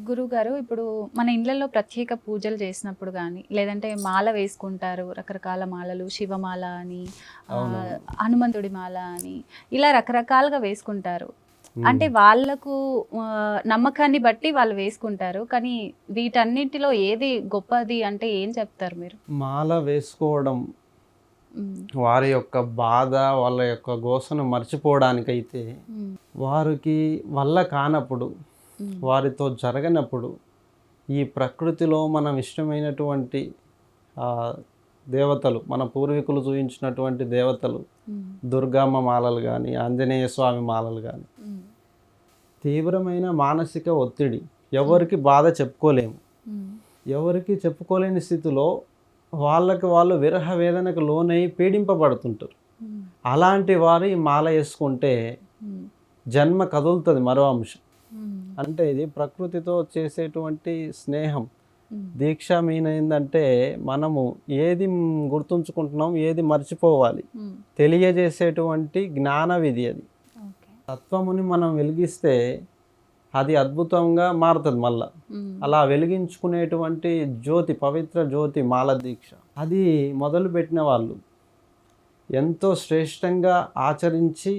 గురువుగారు ఇప్పుడు మన ఇళ్ళల్లో ప్రత్యేక పూజలు చేసినప్పుడు కానీ లేదంటే మాల వేసుకుంటారు, రకరకాల మాలలు, శివమాల అని, అవును. హనుమంతుడి మాల అని, ఇలా రకరకాలుగా వేసుకుంటారు. ఉమ్. అంటే వాళ్ళకు నమ్మకాన్ని బట్టి వాళ్ళు వేసుకుంటారు. కానీ వీటన్నిటిలో ఏది గొప్పది అంటే ఏం చెప్తారు మీరు? మాల వేసుకోవడం ఉమ్, వారి యొక్క బాధ, వాళ్ళ యొక్క గోసను మర్చిపోవడానికైతే, ఉమ్, వారికి వల్ల కానప్పుడు, ఉమ్, వారితో జరగనప్పుడు, ఈ ప్రకృతిలో మనం ఇష్టమైనటువంటి ఆ, దేవతలు, మన పూర్వీకులు చూపించినటువంటి దేవతలు, ఉమ్, దుర్గమ్మ మాలలు కానీ, ఆంజనేయ స్వామి మాలలు కానీ, ఉమ్, తీవ్రమైన మానసిక ఒత్తిడి, ఎవరికి బాధ చెప్పుకోలేము, ఉమ్, ఎవరికి చెప్పుకోలేని స్థితిలో వాళ్ళకి వాళ్ళు విరహ వేదనకు లోనై పీడింపబడుతుంటారు. ఉమ్, అలాంటి వారు ఈ మాల వేసుకుంటే ఉమ్, జన్మ కదులుతుంది. మరో అంశం ఉమ్, అంటే ఇది ప్రకృతితో చేసేటువంటి స్నేహం. ఉమ్, దీక్ష మీన్ ఏంటంటే మనము ఏది గుర్తుంచుకుంటున్నాం, ఏది మర్చిపోవాలి ఉమ్, తెలియజేసేటువంటి జ్ఞాన విధి. అది ఓకే. తత్వముని మనం వెలిగిస్తే అది అద్భుతంగా మారుతుంది మళ్ళా. ఉమ్, అలా వెలిగించుకునేటువంటి జ్యోతి, పవిత్ర జ్యోతి మాల దీక్ష. అది మొదలుపెట్టిన వాళ్ళు ఎంతో శ్రేష్టంగా ఆచరించి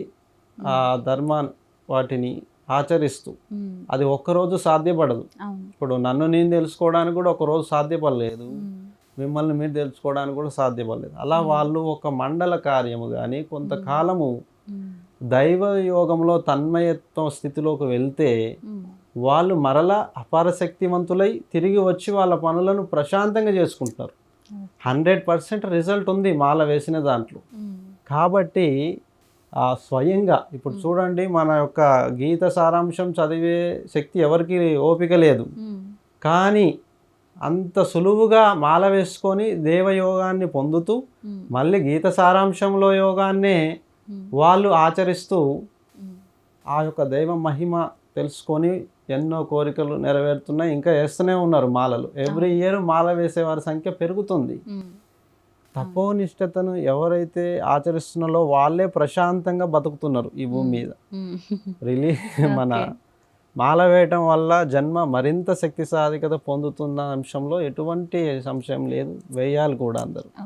ఆ ధర్మాన్ని వాటిని ఆచరిస్తూ, ఉమ్, అది ఒక్కరోజు సాధ్యపడదు. అవును. ఇప్పుడు నన్ను నేను తెలుసుకోవడానికి కూడా ఒకరోజు సాధ్యపడలేదు, ఉమ్, మిమ్మల్ని మీరు తెలుసుకోవడానికి కూడా సాధ్యపడలేదు. అలా వాళ్ళు ఒక మండల కార్యము కానీ కొంతకాలము ఉమ్, దైవ యోగంలో తన్మయత్వం స్థితిలోకి వెళ్తే ఉమ్, వాళ్ళు మరలా అపార శక్తివంతులై తిరిగి వచ్చి వాళ్ళ పనులను ప్రశాంతంగా చేసుకుంటారు. 100% రిజల్ట్ ఉంది మాల వేసిన దాంట్లో. ఉమ్, కాబట్టి స్వయంగా ఇప్పుడు చూడండి, మన యొక్క గీత సారాంశం చదివే శక్తి ఎవరికి ఓపిక లేదు, ఉమ్, కానీ అంత సులువుగా మాల వేసుకొని దేవయోగాన్ని పొందుతూ ఉమ్, మళ్ళీ గీత సారాంశంలో యోగాన్నే ఉమ్, వాళ్ళు ఆచరిస్తూ ఉమ్, ఆ యొక్క దైవ మహిమ తెలుసుకొని ఎన్నో కోరికలు నెరవేరుతున్నాయి. ఇంకా వేస్తూనే ఉన్నారు మాలలు. ఎవ్రీ ఇయర్ మాల వేసేవారి సంఖ్య పెరుగుతుంది. ఉమ్, తపోనిష్టతను ఎవరైతే ఆచరిస్తున్నారో వాళ్ళే ప్రశాంతంగా బతుకుతున్నారు ఈ భూమి మీద. ఉమ్, మన ఓకే. మాల వేయటం వల్ల జన్మ మరింత శక్తి సాధికత పొందుతున్న అంశంలో ఎటువంటి సంశయం లేదు. వేయాలి కూడా అందరూ.